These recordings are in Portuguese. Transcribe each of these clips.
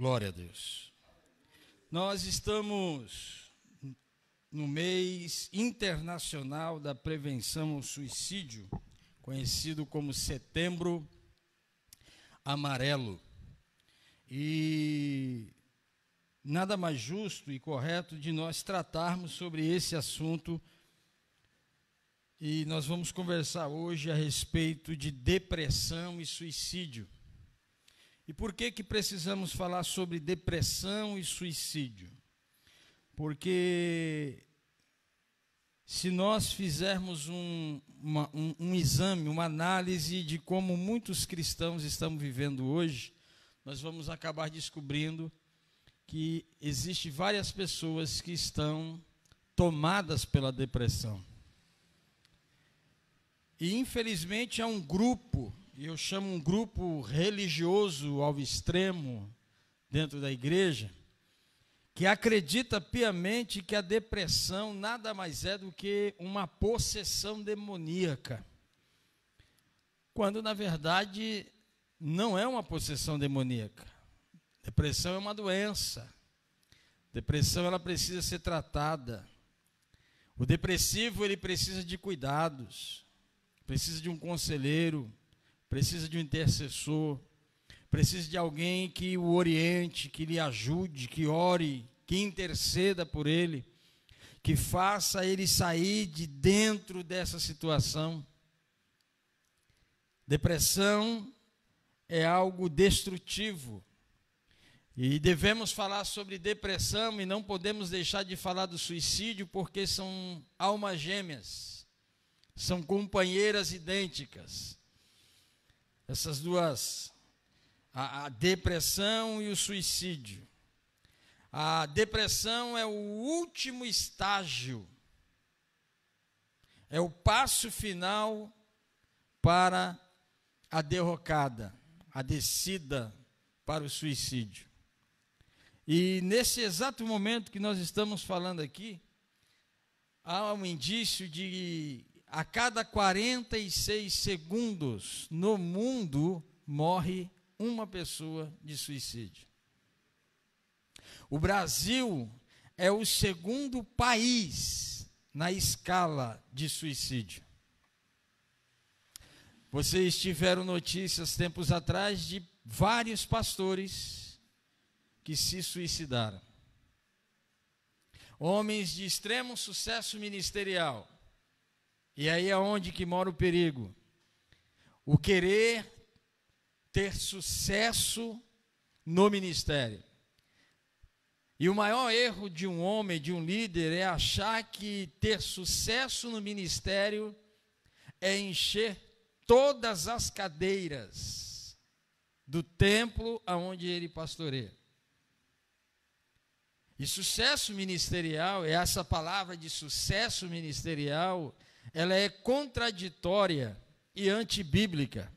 Glória a Deus. Nós estamos no mês internacional da prevenção ao suicídio, conhecido como Setembro Amarelo. E nada mais justo e correto de nós tratarmos sobre esse assunto. E nós vamos conversar hoje a respeito de depressão e suicídio. E por que precisamos falar sobre depressão e suicídio? Porque se nós fizermos um exame, uma análise de como muitos cristãos estão vivendo hoje, nós vamos acabar descobrindo que existem várias pessoas que estão tomadas pela depressão. E infelizmente há um grupo, e eu chamo um grupo religioso ao extremo dentro da igreja, que acredita piamente que a depressão nada mais é do que uma possessão demoníaca, quando na verdade não é uma possessão demoníaca. Depressão é uma doença. Depressão ela precisa ser tratada. O depressivo ele precisa de cuidados, precisa de um conselheiro, precisa de um intercessor, precisa de alguém que o oriente, que lhe ajude, que ore, que interceda por ele, que faça ele sair de dentro dessa situação. Depressão é algo destrutivo. E devemos falar sobre depressão e não podemos deixar de falar do suicídio, porque são almas gêmeas, são companheiras idênticas. Essas duas, a depressão e o suicídio. A depressão é o último estágio, é o passo final para a derrocada, a descida para o suicídio. E nesse exato momento que nós estamos falando aqui, há um indício de a cada 46 segundos no mundo morre uma pessoa de suicídio. O Brasil é o segundo país na escala de suicídio. Vocês tiveram notícias tempos atrás de vários pastores que se suicidaram. Homens de extremo sucesso ministerial. E aí é onde que mora o perigo. O querer ter sucesso no ministério. E o maior erro de um homem, de um líder, é achar que ter sucesso no ministério é encher todas as cadeiras do templo aonde ele pastoreia. E sucesso ministerial, essa palavra de sucesso ministerial, ela é contraditória e antibíblica.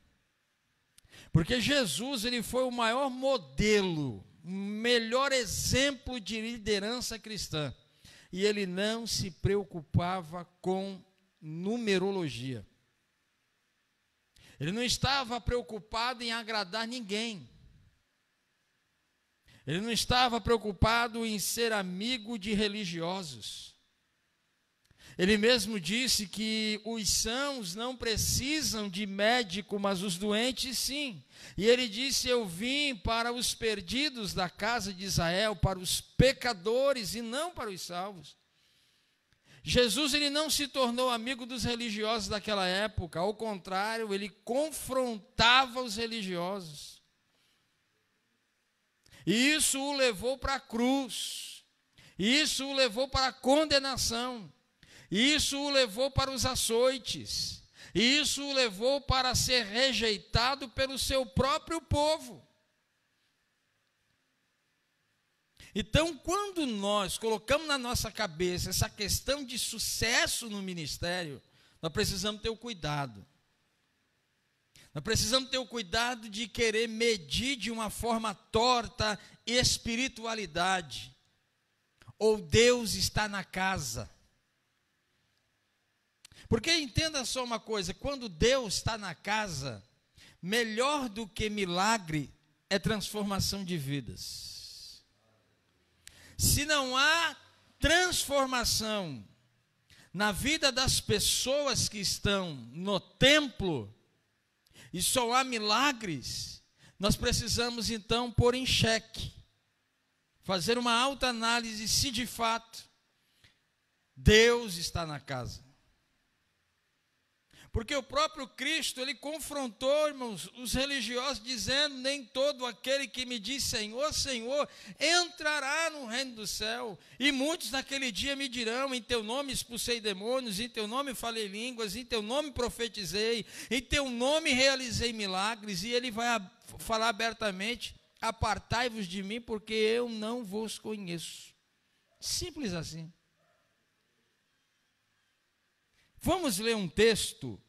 Porque Jesus, ele foi o maior modelo, o melhor exemplo de liderança cristã. E ele não se preocupava com numerologia. Ele não estava preocupado em agradar ninguém. Ele não estava preocupado em ser amigo de religiosos. Ele mesmo disse que os sãos não precisam de médico, mas os doentes sim. E ele disse, eu vim para os perdidos da casa de Israel, para os pecadores e não para os salvos. Jesus ele não se tornou amigo dos religiosos daquela época, ao contrário, ele confrontava os religiosos. E isso o levou para a cruz, isso o levou para a condenação, isso o levou para os açoites, isso o levou para ser rejeitado pelo seu próprio povo. Então, quando nós colocamos na nossa cabeça essa questão de sucesso no ministério, nós precisamos ter o cuidado. Nós precisamos ter o cuidado de querer medir de uma forma torta espiritualidade. Ou Deus está na casa. Porque entenda só uma coisa, quando Deus está na casa, melhor do que milagre é transformação de vidas. Se não há transformação na vida das pessoas que estão no templo, e só há milagres, nós precisamos então pôr em xeque, fazer uma autoanálise se de fato Deus está na casa. Porque o próprio Cristo, ele confrontou, irmãos, os religiosos, dizendo: nem todo aquele que me diz Senhor, Senhor, entrará no reino do céu. E muitos naquele dia me dirão: em teu nome expulsei demônios, em teu nome falei línguas, em teu nome profetizei, em teu nome realizei milagres. E ele vai falar abertamente: apartai-vos de mim, porque eu não vos conheço. Simples assim. Vamos ler um texto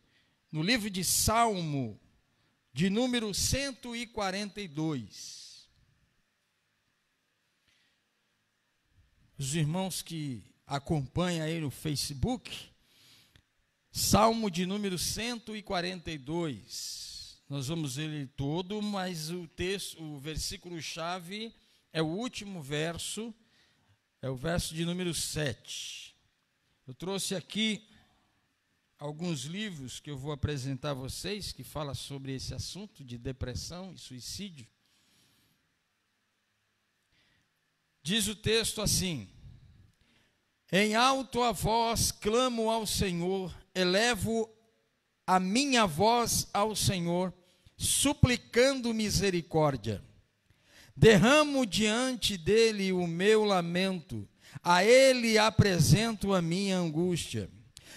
no livro de Salmo, de número 142. Os irmãos que acompanham aí no Facebook, Salmo de número 142. Nós vamos ler ele todo, mas o texto, o versículo-chave é o último verso, é o verso de número 7. Eu trouxe aqui alguns livros que eu vou apresentar a vocês, que falam sobre esse assunto de depressão e suicídio. Diz o texto assim: em alto a voz clamo ao Senhor, elevo a minha voz ao Senhor, suplicando misericórdia. Derramo diante dele o meu lamento, a ele apresento a minha angústia.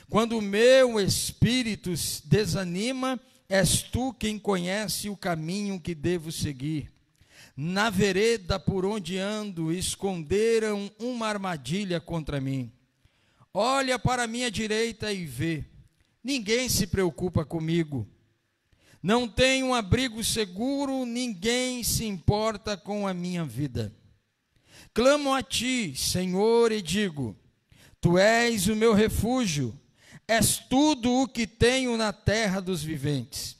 Quando o meu espírito desanima, és tu quem conhece o caminho que devo seguir. Na vereda por onde ando, esconderam uma armadilha contra mim. Olha para a minha direita e vê, ninguém se preocupa comigo. Não tenho um abrigo seguro, ninguém se importa com a minha vida. Clamo a ti, Senhor, e digo: tu és o meu refúgio. És tudo o que tenho na terra dos viventes.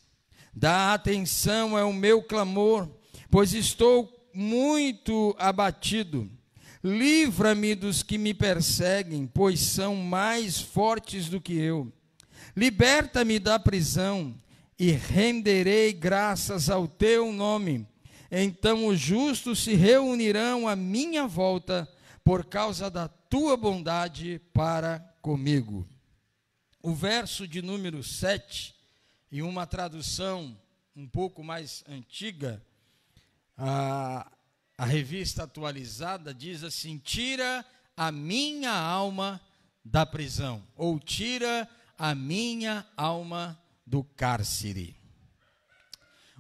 Dá atenção ao meu clamor, pois estou muito abatido. Livra-me dos que me perseguem, pois são mais fortes do que eu. Liberta-me da prisão e renderei graças ao teu nome. Então os justos se reunirão à minha volta por causa da tua bondade para comigo. O verso de número 7, em uma tradução um pouco mais antiga, a revista atualizada diz assim: tira a minha alma da prisão, ou tira a minha alma do cárcere.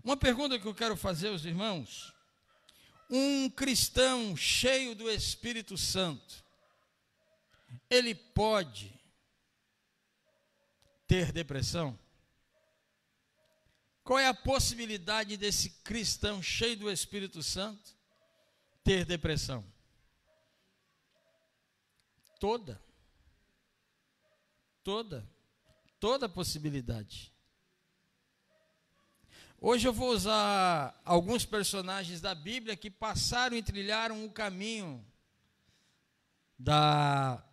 Uma pergunta que eu quero fazer aos irmãos: um cristão cheio do Espírito Santo, ele pode ter depressão? Qual é a possibilidade desse cristão cheio do Espírito Santo ter depressão? Toda possibilidade. Hoje eu vou usar alguns personagens da Bíblia que passaram e trilharam o caminho da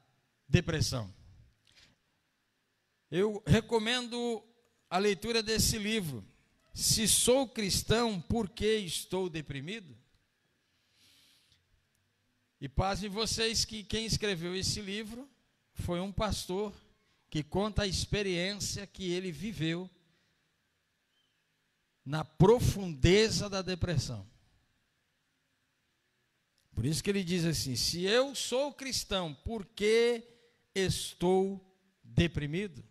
depressão. Eu recomendo a leitura desse livro. Se sou cristão, por que estou deprimido? E pasmem vocês que quem escreveu esse livro foi um pastor que conta a experiência que ele viveu na profundeza da depressão. Por isso que ele diz assim: se eu sou cristão, por que estou deprimido?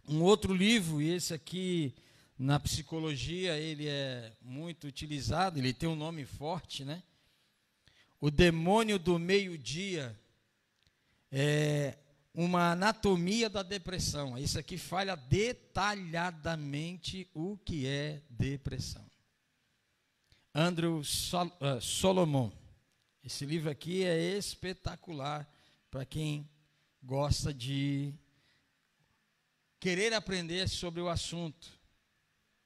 Um outro livro, e esse aqui na psicologia ele é muito utilizado, ele tem um nome forte, né? O Demônio do Meio-Dia, é uma anatomia da depressão. Isso aqui fala detalhadamente o que é depressão. Andrew Solomon. Esse livro aqui é espetacular para quem gosta de querer aprender sobre o assunto.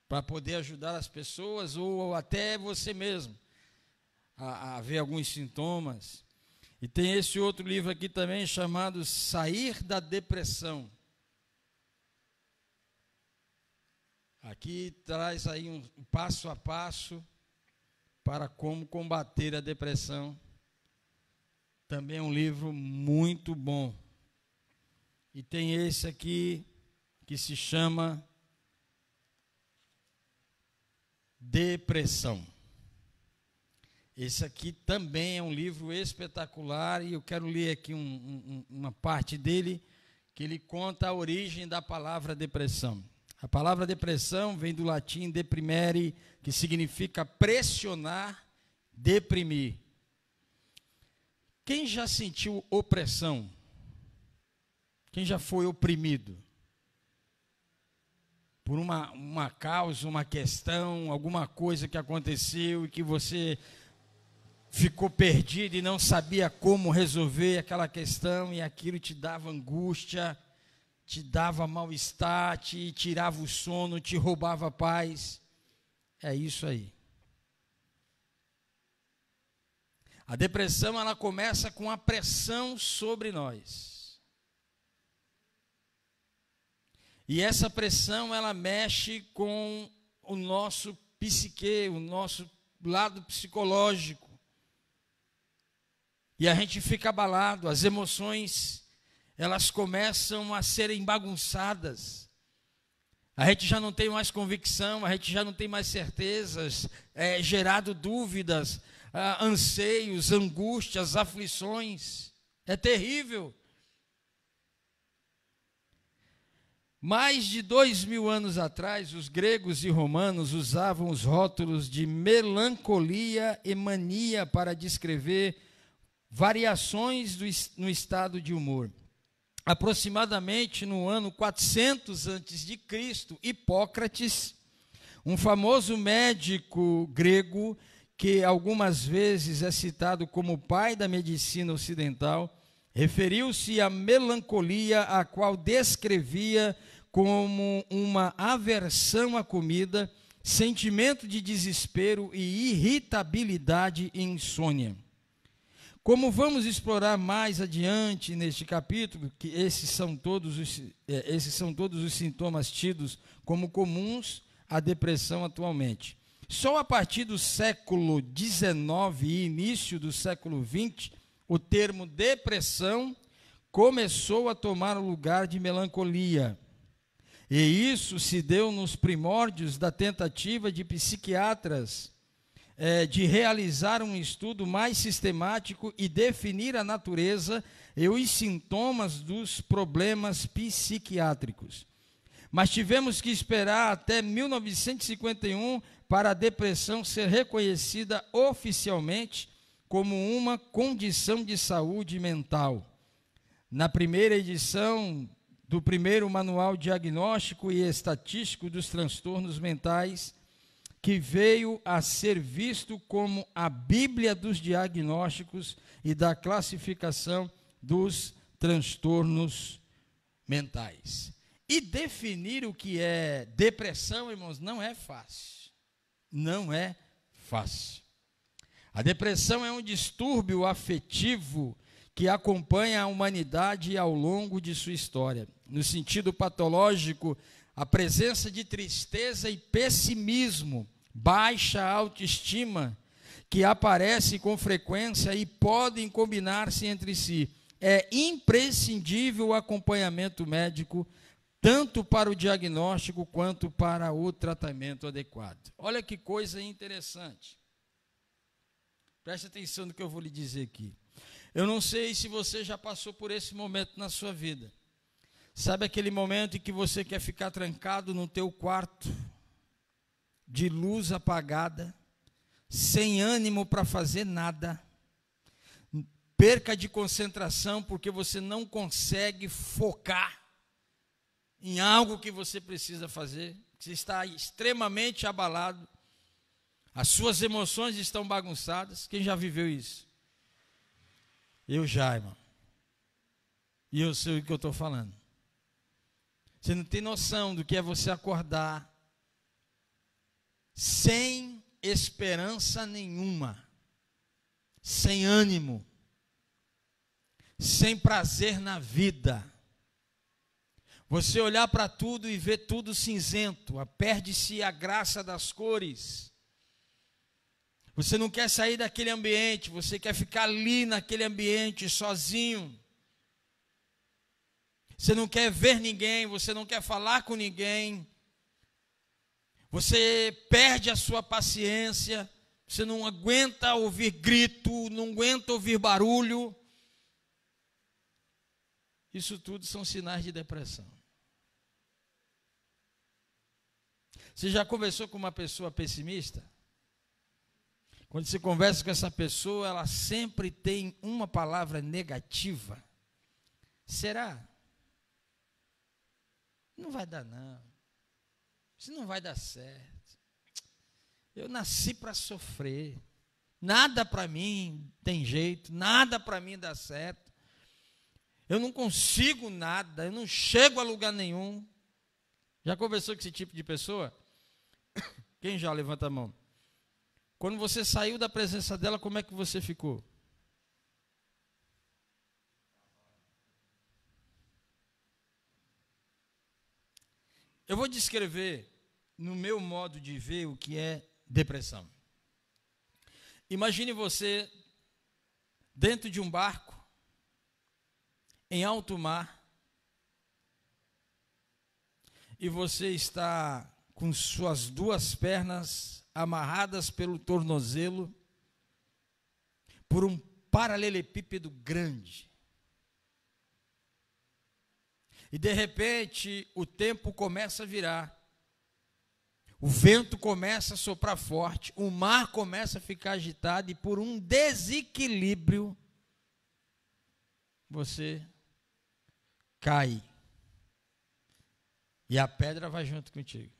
para poder ajudar as pessoas ou até você mesmo a ver alguns sintomas. E tem esse outro livro aqui também chamado Sair da Depressão. Aqui traz aí um passo a passo para como combater a depressão. Também é um livro muito bom. E tem esse aqui que se chama Depressão. Esse aqui também é um livro espetacular e eu quero ler aqui uma parte dele, que ele conta a origem da palavra depressão. A palavra depressão vem do latim deprimere, que significa pressionar, deprimir. Quem já sentiu opressão? Quem já foi oprimido? Por uma causa, uma questão, alguma coisa que aconteceu e que você ficou perdido e não sabia como resolver aquela questão e aquilo te dava angústia, te dava mal-estar, te tirava o sono, te roubava a paz. É isso aí. A depressão, ela começa com a pressão sobre nós. E essa pressão, ela mexe com o nosso psique, o nosso lado psicológico. E a gente fica abalado, as emoções, elas começam a serem bagunçadas. A gente já não tem mais convicção, a gente já não tem mais certezas, gerado dúvidas, anseios, angústias, aflições. É terrível. Mais de 2000 anos atrás, os gregos e romanos usavam os rótulos de melancolia e mania para descrever variações no estado de humor. Aproximadamente no ano 400 a.C., Hipócrates, um famoso médico grego, que algumas vezes é citado como o pai da medicina ocidental, referiu-se à melancolia, a qual descrevia como uma aversão à comida, sentimento de desespero e irritabilidade e insônia. Como vamos explorar mais adiante neste capítulo, que esses são todos os sintomas tidos como comuns à depressão atualmente. Só a partir do século XIX e início do século XX, o termo depressão começou a tomar o lugar de melancolia. E isso se deu nos primórdios da tentativa de psiquiatras de realizar um estudo mais sistemático e definir a natureza e os sintomas dos problemas psiquiátricos. Mas tivemos que esperar até 1951 para a depressão ser reconhecida oficialmente como uma condição de saúde mental. Na primeira edição do primeiro Manual Diagnóstico e Estatístico dos Transtornos Mentais, que veio a ser visto como a Bíblia dos diagnósticos e da classificação dos transtornos mentais. E definir o que é depressão, irmãos, não é fácil. Não é fácil. A depressão é um distúrbio afetivo que acompanha a humanidade ao longo de sua história. No sentido patológico, a presença de tristeza e pessimismo, baixa autoestima, que aparecem com frequência e podem combinar-se entre si. É imprescindível o acompanhamento médico, tanto para o diagnóstico quanto para o tratamento adequado. Olha que coisa interessante. Preste atenção no que eu vou lhe dizer aqui. Eu não sei se você já passou por esse momento na sua vida. Sabe aquele momento em que você quer ficar trancado no teu quarto, de luz apagada, sem ânimo para fazer nada, perca de concentração porque você não consegue focar em algo que você precisa fazer, você está extremamente abalado, as suas emoções estão bagunçadas. Quem já viveu isso? Eu já, irmão. E eu sei o que eu estou falando. Você não tem noção do que é você acordar sem esperança nenhuma, sem ânimo, sem prazer na vida. Você olhar para tudo e ver tudo cinzento, perde-se a graça das cores. Você não quer sair daquele ambiente, você quer ficar ali naquele ambiente sozinho. Você não quer ver ninguém, você não quer falar com ninguém. Você perde a sua paciência, você não aguenta ouvir grito, não aguenta ouvir barulho. Isso tudo são sinais de depressão. Você já conversou com uma pessoa pessimista? Quando você conversa com essa pessoa, ela sempre tem uma palavra negativa. Será? Não vai dar não. Isso não vai dar certo. Eu nasci para sofrer. Nada para mim tem jeito, nada para mim dá certo. Eu não consigo nada, eu não chego a lugar nenhum. Já conversou com esse tipo de pessoa? Quem já? Levanta a mão. Quando você saiu da presença dela, como é que você ficou? Eu vou descrever, no meu modo de ver, o que é depressão. Imagine você dentro de um barco, em alto mar, e você está com suas duas pernas amarradas pelo tornozelo por um paralelepípedo grande. E de repente o tempo começa a virar, o vento começa a soprar forte, o mar começa a ficar agitado e por um desequilíbrio você cai. E a pedra vai junto contigo.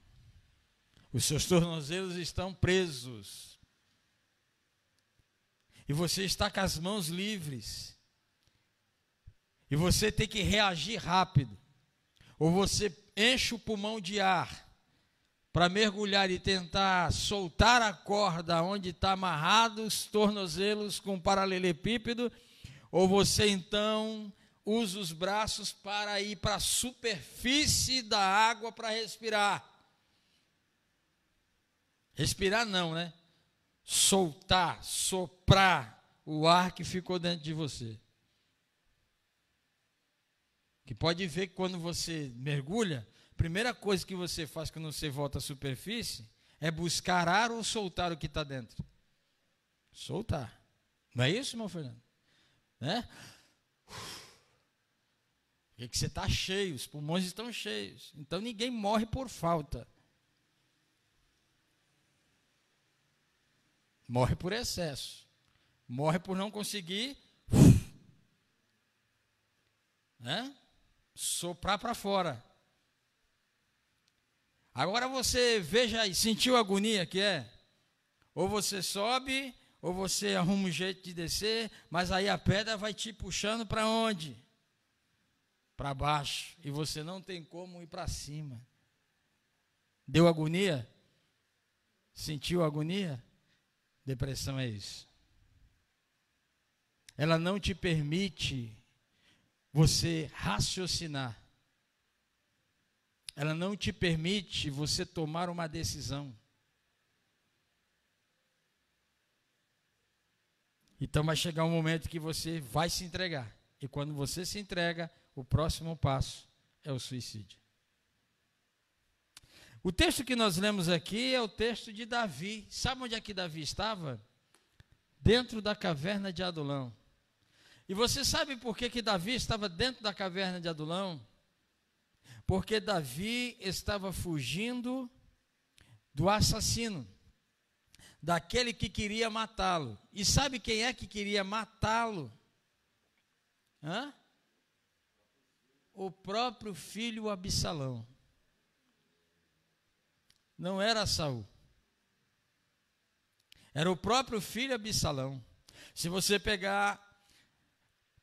Os seus tornozelos estão presos. E você está com as mãos livres. E você tem que reagir rápido. Ou você enche o pulmão de ar para mergulhar e tentar soltar a corda onde está amarrado os tornozelos com paralelepípedo. Ou você então usa os braços para ir para a superfície da água para respirar. Respirar não, né? Soltar, soprar o ar que ficou dentro de você. Que pode ver que quando você mergulha, a primeira coisa que você faz quando você volta à superfície é buscar ar ou soltar o que está dentro. Soltar. Não é isso, meu Fernando? Né? Porque você está cheio, os pulmões estão cheios. Então ninguém morre por falta. Morre por excesso. Morre por não conseguir, né? Soprar para fora. Agora você veja aí, sentiu a agonia que é? Ou você sobe, ou você arruma um jeito de descer, mas aí a pedra vai te puxando para onde? Para baixo. E você não tem como ir para cima. Deu agonia? Sentiu agonia? Depressão é isso. Ela não te permite você raciocinar. Ela não te permite você tomar uma decisão. Então vai chegar um momento que você vai se entregar. E quando você se entrega, o próximo passo é o suicídio. O texto que nós lemos aqui é o texto de Davi. Sabe onde é que Davi estava? Dentro da caverna de Adulão. E você sabe por que Davi estava dentro da caverna de Adulão? Porque Davi estava fugindo do assassino, daquele que queria matá-lo. E sabe quem é que queria matá-lo? O próprio filho Absalão. Não era Saul. Era o próprio filho Absalão. Se você pegar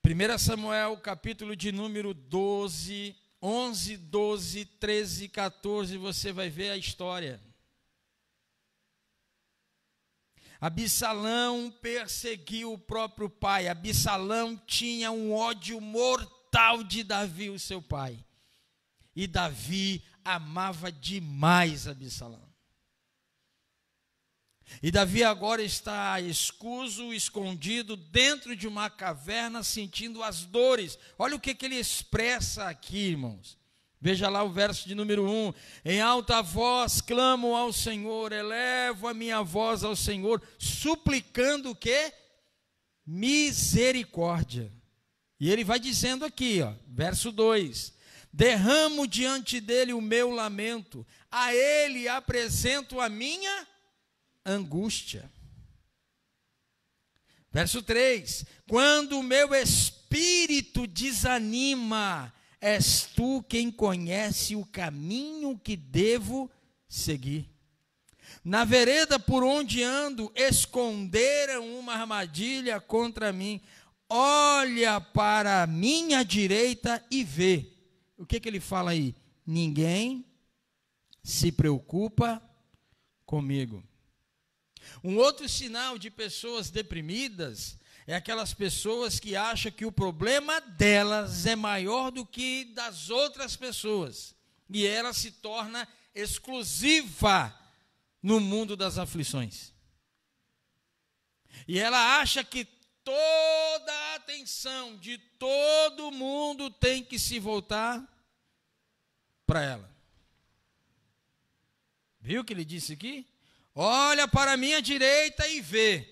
1 Samuel, capítulo de número 12, 11, 12, 13, 14, você vai ver a história. Absalão perseguiu o próprio pai. Absalão tinha um ódio mortal de Davi, o seu pai. E Davi amava demais Absalão. E Davi agora está escuso, escondido dentro de uma caverna, sentindo as dores. Olha o que ele expressa aqui, irmãos. Veja lá o verso de número 1. Em alta voz clamo ao Senhor, elevo a minha voz ao Senhor, suplicando o quê? Misericórdia. E ele vai dizendo aqui, ó, verso 2. Derramo diante dele o meu lamento, a ele apresento a minha angústia. Verso 3. Quando o meu espírito desanima, és tu quem conhece o caminho que devo seguir. Na vereda por onde ando, esconderam uma armadilha contra mim. Olha para a minha direita e vê. O que ele fala aí? Ninguém se preocupa comigo. Um outro sinal de pessoas deprimidas é aquelas pessoas que acham que o problema delas é maior do que das outras pessoas. E ela se torna exclusiva no mundo das aflições. E ela acha que toda a atenção de todo mundo tem que se voltar para ela. Viu o que ele disse aqui? Olha para a minha direita e vê.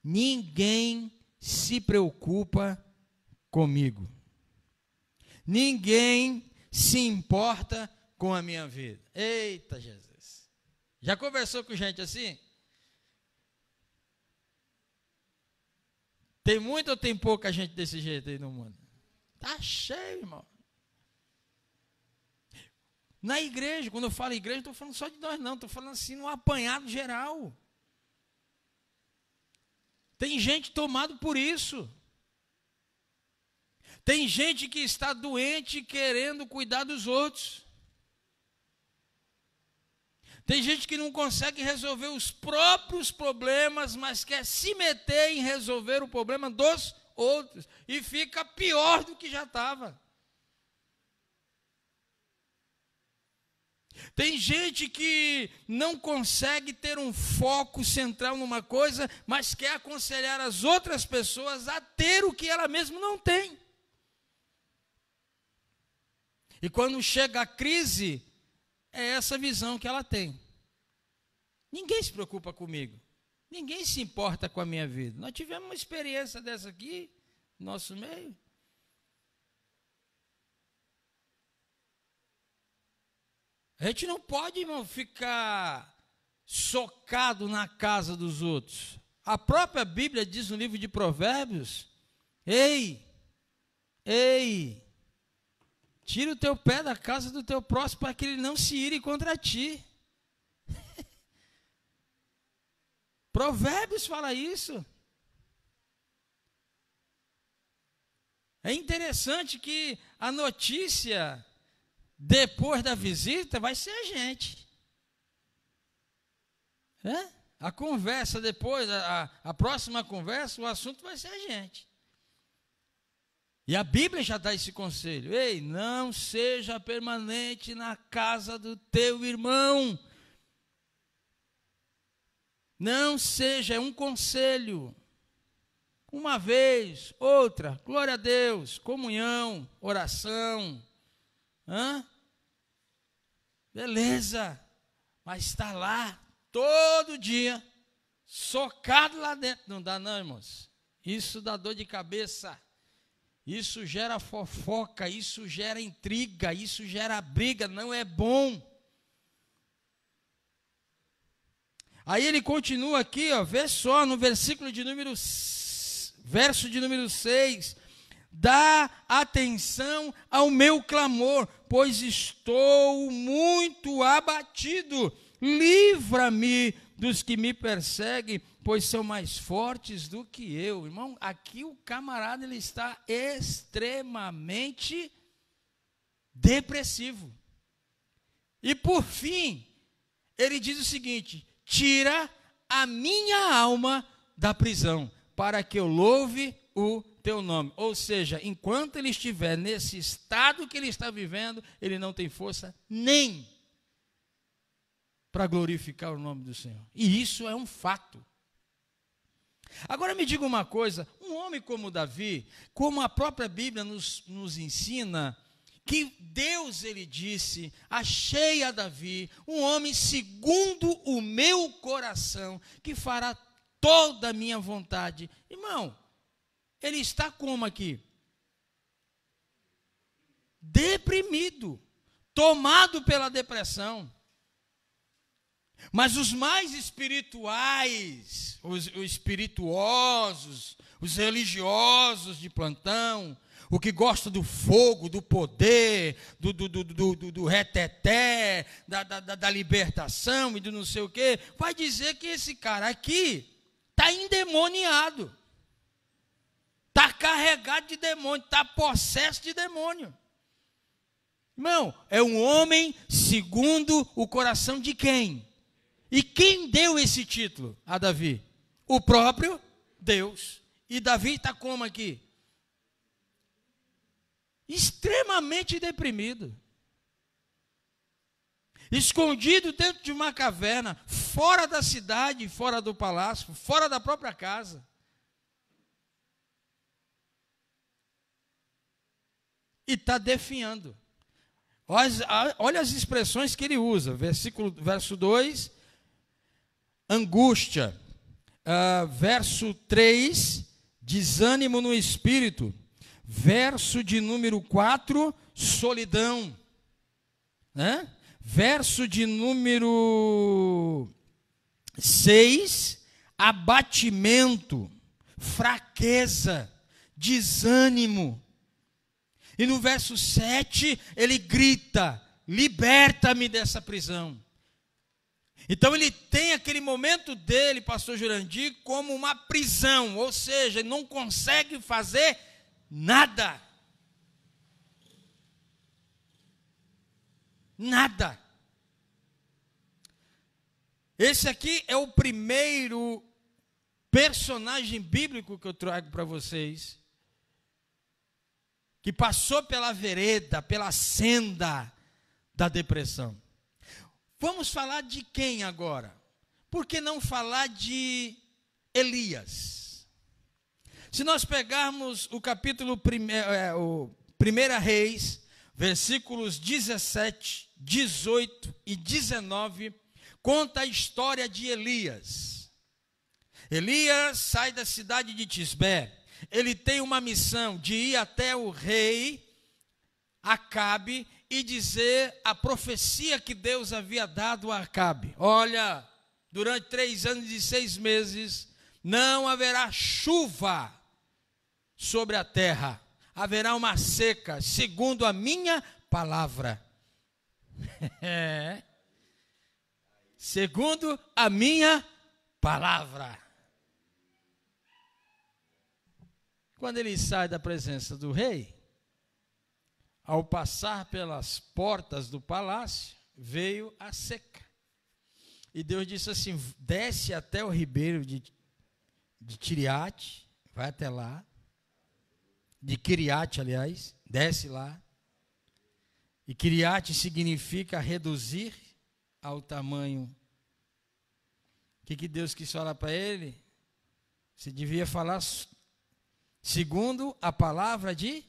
Ninguém se preocupa comigo. Ninguém se importa com a minha vida. Eita Jesus. Já conversou com gente assim? Tem muita ou tem pouca gente desse jeito aí no mundo? Tá cheio, irmão. Na igreja, quando eu falo igreja, não estou falando só de nós não, estou falando assim no apanhado geral. Tem gente tomado por isso. Tem gente que está doente querendo cuidar dos outros. Tem gente que não consegue resolver os próprios problemas, mas quer se meter em resolver o problema dos outros. E fica pior do que já estava. Tem gente que não consegue ter um foco central numa coisa, mas quer aconselhar as outras pessoas a ter o que ela mesma não tem. E quando chega a crise, é essa visão que ela tem. Ninguém se preocupa comigo. Ninguém se importa com a minha vida. Nós tivemos uma experiência dessa aqui, no nosso meio. A gente não pode, irmão, ficar socado na casa dos outros. A própria Bíblia diz no livro de Provérbios, ei, tira o teu pé da casa do teu próximo para que ele não se ire contra ti. Provérbios fala isso. É interessante que a notícia depois da visita vai ser a gente. A conversa depois, a próxima conversa, o assunto vai ser a gente. E a Bíblia já dá esse conselho. Ei, não seja permanente na casa do teu irmão. Não seja, é um conselho. Uma vez, outra, glória a Deus, comunhão, oração. Beleza, mas está lá todo dia, socado lá dentro. Não dá não, irmãos. Isso dá dor de cabeça. Isso gera fofoca, isso gera intriga, isso gera briga, não é bom. Aí ele continua aqui, ó, vê só, no verso de número 6, dá atenção ao meu clamor, pois estou muito abatido, livra-me dos que me perseguem, pois são mais fortes do que eu. Irmão, aqui o camarada ele está extremamente depressivo. E por fim, ele diz o seguinte: tira a minha alma da prisão, para que eu louve o teu nome. Ou seja, enquanto ele estiver nesse estado que ele está vivendo, ele não tem força nem para glorificar o nome do Senhor. E isso é um fato. Agora me diga uma coisa, um homem como Davi, como a própria Bíblia nos ensina, que Deus, ele disse, achei a Davi, um homem segundo o meu coração, que fará toda a minha vontade. Irmão, ele está como aqui? Deprimido, tomado pela depressão. Mas os mais espirituais, os espirituosos, os religiosos de plantão, o que gosta do fogo, do poder, do reteté, da libertação e do não sei o quê, vai dizer que esse cara aqui está endemoniado, está carregado de demônio, está possesso de demônio. Irmão, é um homem segundo o coração de quem? E quem deu esse título a Davi? O próprio Deus. E Davi está como aqui? Extremamente deprimido. Escondido dentro de uma caverna, fora da cidade, fora do palácio, fora da própria casa. E está definhando. Olha as expressões que ele usa. Verso 2... angústia, verso 3, desânimo no espírito, verso de número 4, solidão, né? Verso de número 6, abatimento, fraqueza, desânimo, e no verso 7, ele grita, liberta-me dessa prisão. Então ele tem aquele momento dele, pastor Jurandir, como uma prisão, ou seja, ele não consegue fazer nada. Nada. Esse aqui é o primeiro personagem bíblico que eu trago para vocês, que passou pela vereda, pela senda da depressão. Vamos falar de quem agora? Por que não falar de Elias? Se nós pegarmos o capítulo 1 Reis, versículos 17, 18 e 19, conta a história de Elias. Elias sai da cidade de Tisbé. Ele tem uma missão de ir até o rei Acabe e dizer a profecia que Deus havia dado a Acabe. Olha, durante 3 anos e 6 meses, não haverá chuva sobre a terra. Haverá uma seca, segundo a minha palavra. Segundo a minha palavra. Quando ele sai da presença do rei, ao passar pelas portas do palácio, veio a seca. E Deus disse assim, desce até o ribeiro de Tiriate, vai até lá, de Quiriate, aliás, desce lá. E Quiriate significa reduzir ao tamanho. O que Deus quis falar para ele? Você devia falar segundo a palavra de...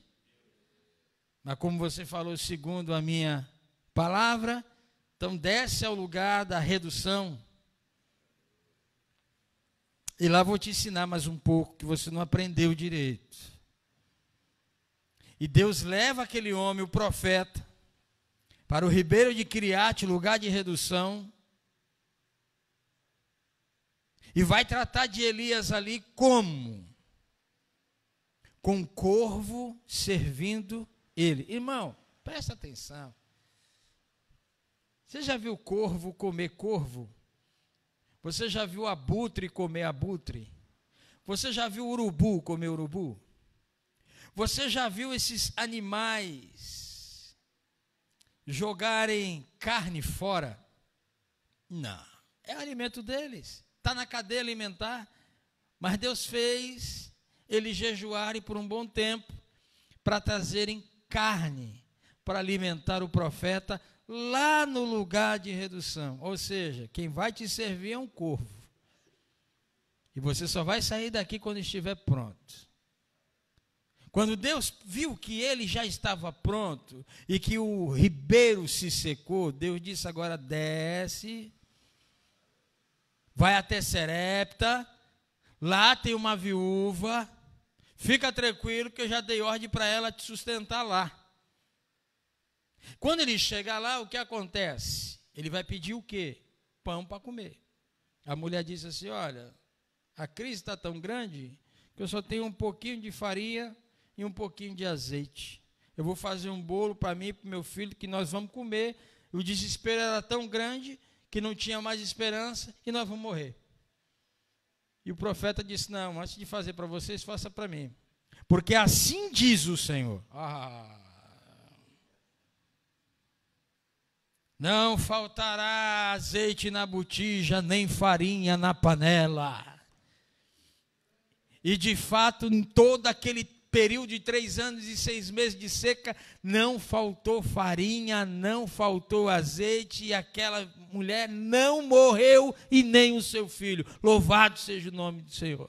Mas como você falou segundo a minha palavra, então desce ao lugar da redução. E lá vou te ensinar mais um pouco, que você não aprendeu direito. E Deus leva aquele homem, o profeta, para o ribeiro de Quiriate, lugar de redução. E vai tratar de Elias ali como? Com um corvo servindo ele. Irmão, presta atenção. Você já viu corvo comer corvo? Você já viu abutre comer abutre? Você já viu urubu comer urubu? Você já viu esses animais jogarem carne fora? Não, é alimento deles. está na cadeia alimentar. Mas Deus fez eles jejuarem por um bom tempo para trazerem carne para alimentar o profeta lá no lugar de redução. Ou seja, quem vai te servir é um corvo. E você só vai sair daqui quando estiver pronto. Quando Deus viu que ele já estava pronto e que o ribeiro se secou, Deus disse: agora desce, vai até Serepta, lá tem uma viúva, fica tranquilo que eu já dei ordem para ela te sustentar lá. Quando ele chega lá, o que acontece? Ele vai pedir o quê? Pão para comer. A mulher disse assim: olha, a crise está tão grande que eu só tenho um pouquinho de farinha e um pouquinho de azeite. Eu vou fazer um bolo para mim e para o meu filho que nós vamos comer. O desespero era tão grande que não tinha mais esperança e nós vamos morrer. E o profeta disse: não, antes de fazer para vocês, faça para mim. Porque assim diz o Senhor. Não faltará azeite na botija, nem farinha na panela. E de fato, em todo aquele período de 3 anos e 6 meses de seca, não faltou farinha, não faltou azeite, e aquela mulher não morreu, e nem o seu filho. Louvado seja o nome do Senhor.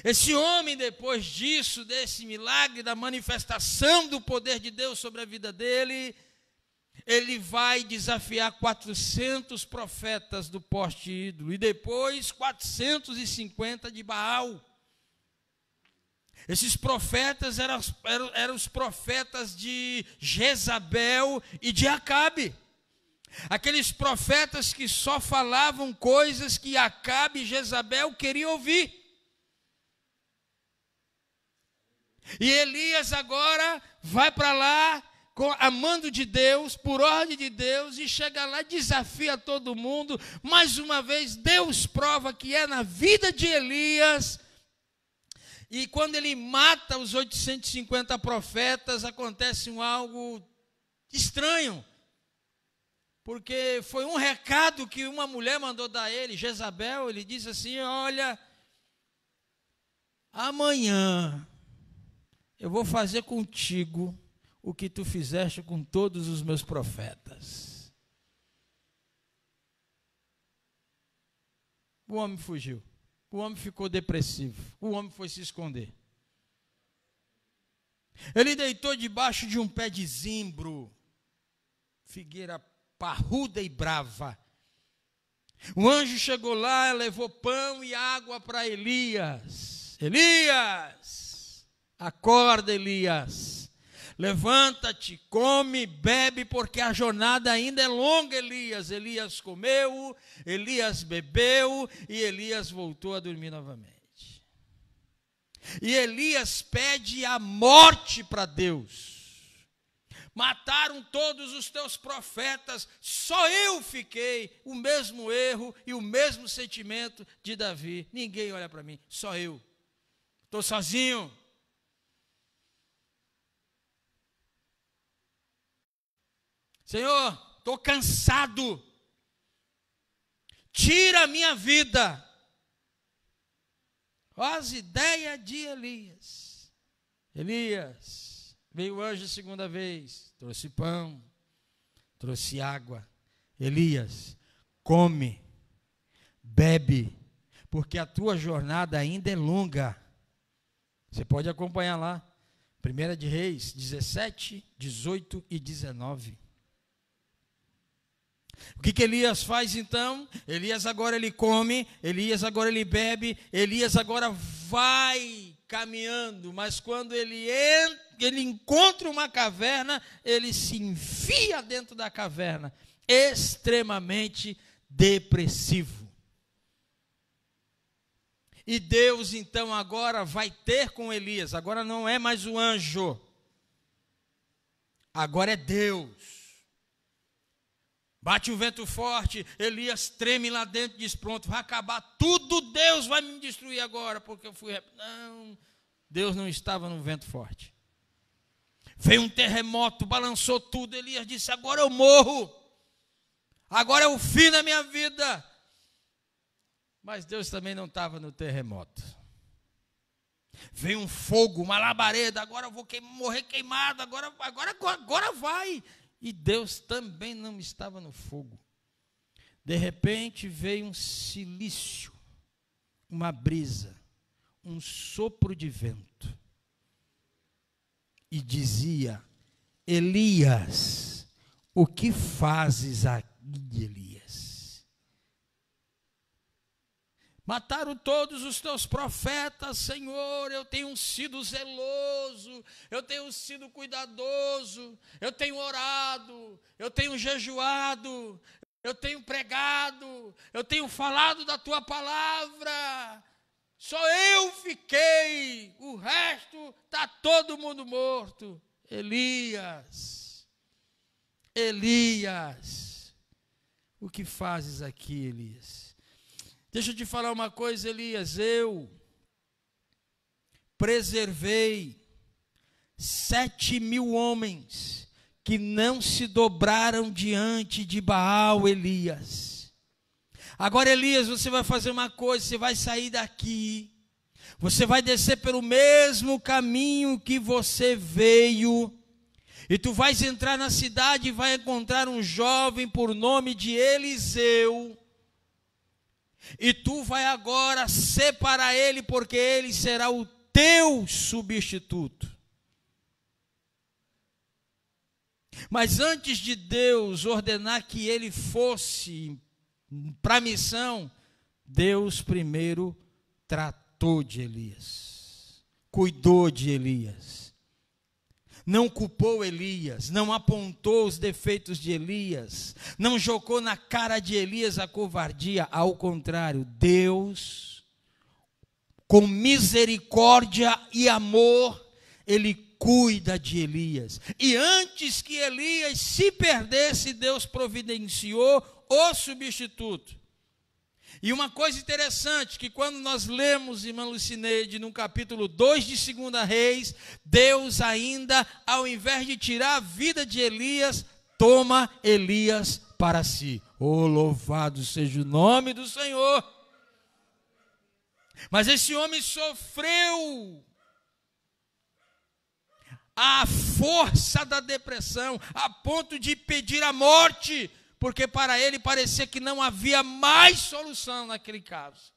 Esse homem, depois disso, desse milagre, da manifestação do poder de Deus sobre a vida dele, ele vai desafiar 400 profetas do poste ídolo, e depois 450 de Baal. Esses profetas eram os profetas de Jezabel e de Acabe. Aqueles profetas que só falavam coisas que Acabe e Jezabel queriam ouvir. E Elias agora vai para lá, a mando de Deus, por ordem de Deus, e chega lá, desafia todo mundo. Mais uma vez, Deus prova que é na vida de Elias. E quando ele mata os 850 profetas, acontece algo estranho. Porque foi um recado que uma mulher mandou dar a ele, Jezabel. Ele disse assim: olha, amanhã eu vou fazer contigo o que tu fizeste com todos os meus profetas. O homem fugiu. O homem ficou depressivo. O homem foi se esconder. Ele deitou debaixo de um pé de zimbro, figueira parruda e brava. O anjo chegou lá, levou pão e água para Elias. Elias, acorda, Elias. Levanta-te, come, bebe, porque a jornada ainda é longa, Elias. Elias comeu, Elias bebeu e Elias voltou a dormir novamente. E Elias pede a morte para Deus. Mataram todos os teus profetas, só eu fiquei. O mesmo erro e o mesmo sentimento de Davi. Ninguém olha para mim, só eu. Estou sozinho. Senhor, estou cansado, tira a minha vida. Olha as ideias de Elias. Elias, veio o anjo a segunda vez, trouxe pão, trouxe água. Elias, come, bebe, porque a tua jornada ainda é longa. Você pode acompanhar lá, 1 de Reis 17, 18 e 19. O que Elias faz então? Elias agora ele come, Elias agora ele bebe, Elias agora vai caminhando, mas quando ele encontra uma caverna, ele se enfia dentro da caverna, extremamente depressivo. E Deus então agora vai ter com Elias, agora não é mais o anjo, agora é Deus. Bate o vento forte, Elias treme lá dentro e diz: pronto, vai acabar tudo, Deus vai me destruir agora, porque eu fui... Não, Deus não estava no vento forte. Veio um terremoto, balançou tudo, Elias disse: agora eu morro, agora é o fim da minha vida. Mas Deus também não estava no terremoto. Veio um fogo, uma labareda, agora eu vou morrer queimado, agora vai. E Deus também não estava no fogo. De repente veio um silício, uma brisa, um sopro de vento. E dizia: Elias, o que fazes aqui, Elias? Mataram todos os teus profetas, Senhor. Eu tenho sido zeloso, eu tenho sido cuidadoso, eu tenho orado, eu tenho jejuado, eu tenho pregado, eu tenho falado da tua palavra. Só eu fiquei, o resto está todo mundo morto. Elias, Elias, o que fazes aqui, Elias? Deixa eu te falar uma coisa, Elias. Eu preservei 7.000 homens que não se dobraram diante de Baal, Elias. Agora, Elias, você vai fazer uma coisa, você vai sair daqui, você vai descer pelo mesmo caminho que você veio, e tu vais entrar na cidade e vai encontrar um jovem por nome de Eliseu, e tu vai agora separar ele, porque ele será o teu substituto. Mas antes de Deus ordenar que ele fosse para a missão, Deus primeiro tratou de Elias, cuidou de Elias, não culpou Elias, não apontou os defeitos de Elias, não jogou na cara de Elias a covardia. Ao contrário, Deus, com misericórdia e amor, ele cuida de Elias. E antes que Elias se perdesse, Deus providenciou o substituto. E uma coisa interessante, que quando nós lemos, irmã Lucineide, no capítulo 2 de 2 Reis, Deus ainda, ao invés de tirar a vida de Elias, toma Elias para si. Oh, louvado seja o nome do Senhor! Mas esse homem sofreu a força da depressão, a ponto de pedir a morte, porque para ele parecia que não havia mais solução naquele caso.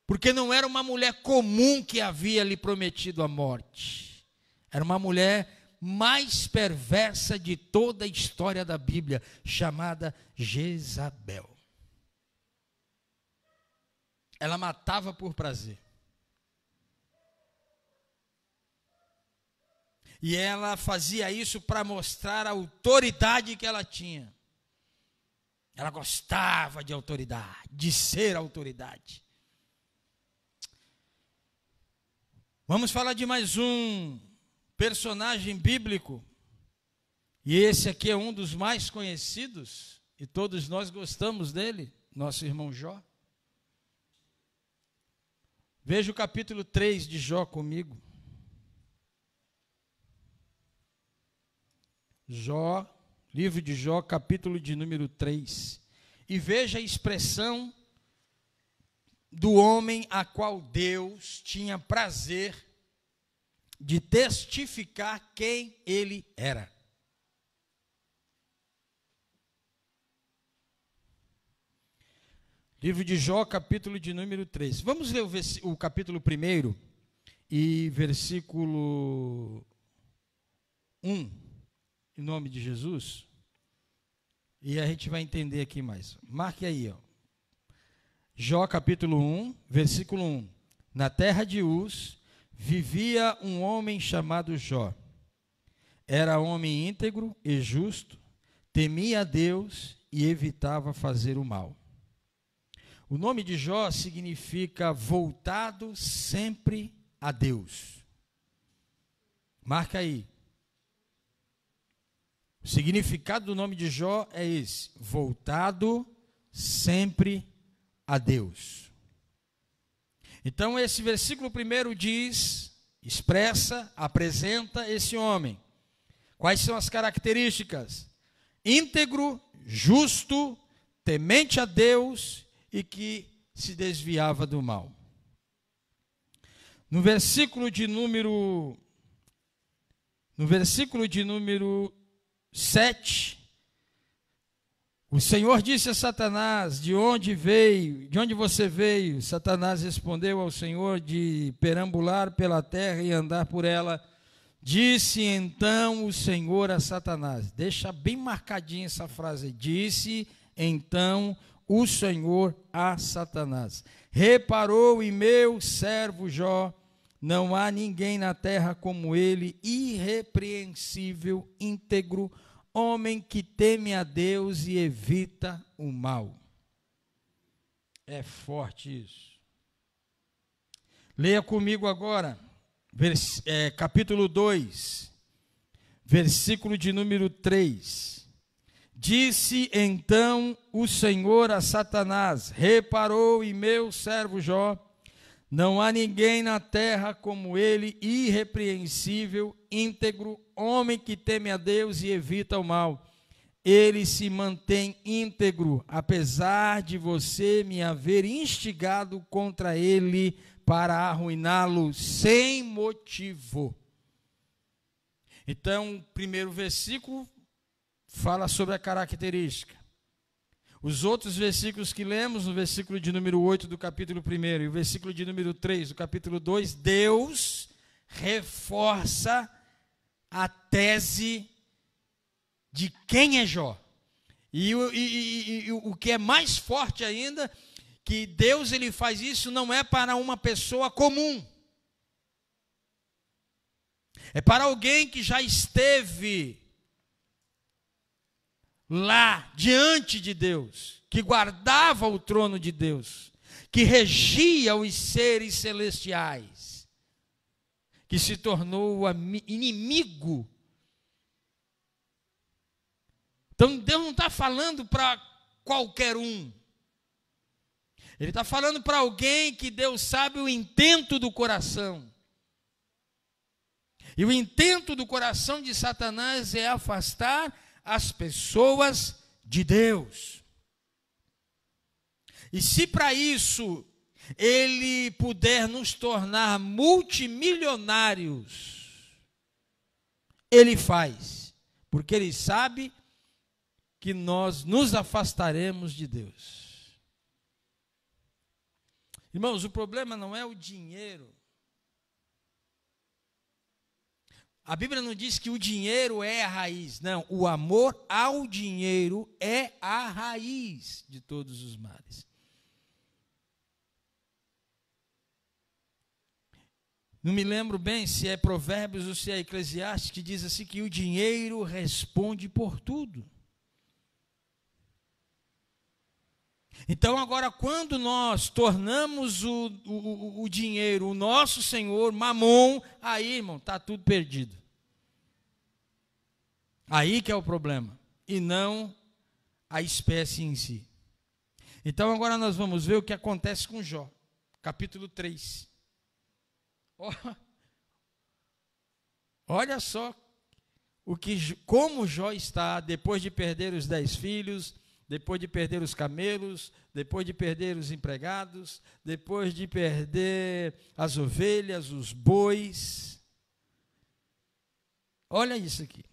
Porque não era uma mulher comum que havia lhe prometido a morte. Era uma mulher mais perversa de toda a história da Bíblia, chamada Jezabel. Ela matava por prazer. E ela fazia isso para mostrar a autoridade que ela tinha. Ela gostava de autoridade, de ser autoridade. Vamos falar de mais um personagem bíblico. E esse aqui é um dos mais conhecidos, e todos nós gostamos dele, nosso irmão Jó. Veja o capítulo 3 de Jó comigo. Jó, livro de Jó, capítulo de número 3. E veja a expressão do homem a qual Deus tinha prazer de testificar quem ele era. Livro de Jó, capítulo de número 3. Vamos ler o capítulo 1 e versículo 1. Em nome de Jesus, e a gente vai entender aqui mais. Marque aí, ó. Jó capítulo 1, versículo 1. Na terra de Uz vivia um homem chamado Jó. Era homem íntegro e justo, temia a Deus e evitava fazer o mal. O nome de Jó significa voltado sempre a Deus. Marca aí. O significado do nome de Jó é esse: voltado sempre a Deus. Então esse versículo 1 diz, expressa, apresenta esse homem. Quais são as características? Íntegro, justo, temente a Deus e que se desviava do mal. No versículo de número 7, o Senhor disse a Satanás: de onde você veio? Satanás respondeu ao Senhor: de perambular pela terra e andar por ela. Disse então o Senhor a Satanás, deixa bem marcadinha essa frase, disse então o Senhor a Satanás: reparou em meu servo Jó, não há ninguém na terra como ele, irrepreensível, íntegro, homem que teme a Deus e evita o mal. É forte isso. Leia comigo agora, capítulo 2, versículo de número 3. Disse então o Senhor a Satanás: reparou em meu servo Jó, não há ninguém na terra como ele, irrepreensível, íntegro, homem que teme a Deus e evita o mal. Ele se mantém íntegro, apesar de você me haver instigado contra ele para arruiná-lo sem motivo. Então, o primeiro versículo fala sobre a característica. Os outros versículos que lemos, no versículo de número 8 do capítulo 1 e o versículo de número 3 do capítulo 2, Deus reforça a tese de quem é Jó. E o que é mais forte ainda, que Deus ele faz isso não é para uma pessoa comum. É para alguém que já esteve lá diante de Deus, que guardava o trono de Deus, que regia os seres celestiais, que se tornou o inimigo. Então Deus não está falando para qualquer um. Ele está falando para alguém que Deus sabe o intento do coração. E o intento do coração de Satanás é afastar as pessoas de Deus. E se para isso ele puder nos tornar multimilionários, ele faz, porque ele sabe que nós nos afastaremos de Deus. Irmãos, o problema não é o dinheiro. A Bíblia não diz que o dinheiro é a raiz. Não, o amor ao dinheiro é a raiz de todos os males. Não me lembro bem se é Provérbios ou se é Eclesiastes, que diz assim que o dinheiro responde por tudo. Então agora, quando nós tornamos o dinheiro o nosso senhor, Mamon, aí, irmão, está tudo perdido. Aí que é o problema, e não a espécie em si. Então agora nós vamos ver o que acontece com Jó, capítulo 3. Olha só como Jó está depois de perder os 10 filhos, depois de perder os camelos, depois de perder os empregados, depois de perder as ovelhas, os bois. Olha isso aqui.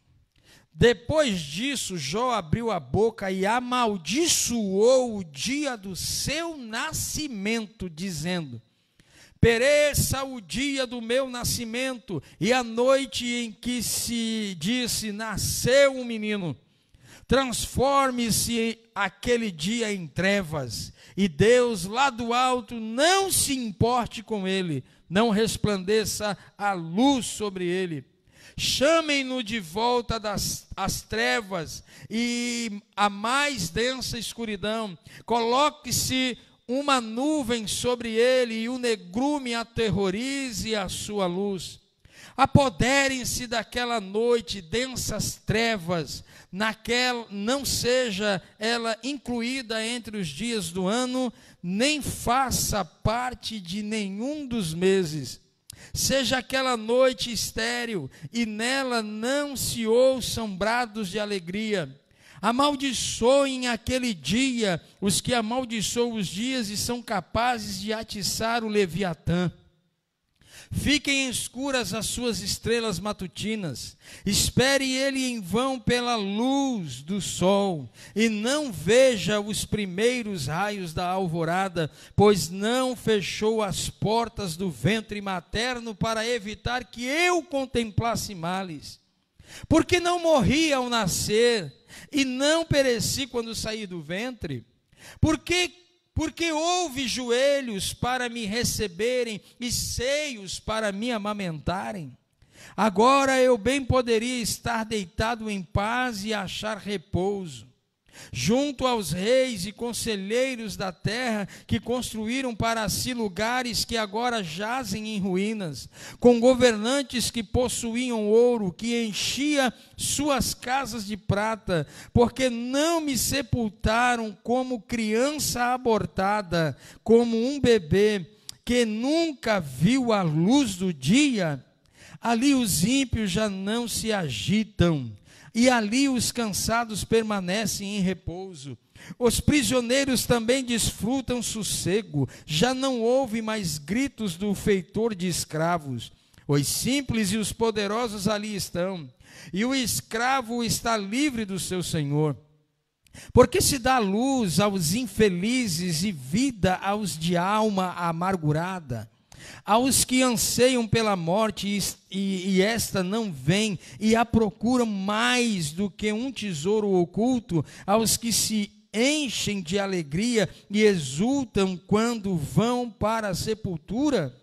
Depois disso, Jó abriu a boca e amaldiçoou o dia do seu nascimento, dizendo: pereça o dia do meu nascimento e a noite em que se disse, nasceu um menino. Transforme-se aquele dia em trevas, e Deus lá do alto não se importe com ele, não resplandeça a luz sobre ele. Chamem-no de volta às trevas e a mais densa escuridão. Coloque-se uma nuvem sobre ele e o negrume aterrorize a sua luz. Apoderem-se daquela noite densas trevas, não seja ela incluída entre os dias do ano, nem faça parte de nenhum dos meses. Seja aquela noite estéril, e nela não se ouçam brados de alegria. Amaldiçoem aquele dia os que amaldiçoam os dias e são capazes de atiçar o Leviatã. Fiquem escuras as suas estrelas matutinas, espere ele em vão pela luz do sol, e não veja os primeiros raios da alvorada, pois não fechou as portas do ventre materno para evitar que eu contemplasse males. Porque não morri ao nascer, e não pereci quando saí do ventre? Porque houve joelhos para me receberem e seios para me amamentarem. Agora eu bem poderia estar deitado em paz e achar repouso, junto aos reis e conselheiros da terra, que construíram para si lugares que agora jazem em ruínas, com governantes que possuíam ouro, que enchia suas casas de prata, porque não me sepultaram como criança abortada, como um bebê que nunca viu a luz do dia. Ali os ímpios já não se agitam, e ali os cansados permanecem em repouso. Os prisioneiros também desfrutam sossego, já não houve mais gritos do feitor de escravos. Os simples e os poderosos ali estão, e o escravo está livre do seu senhor. Porque se dá luz aos infelizes e vida aos de alma amargurada, aos que anseiam pela morte e esta não vem, e a procuram mais do que um tesouro oculto, aos que se enchem de alegria e exultam quando vão para a sepultura.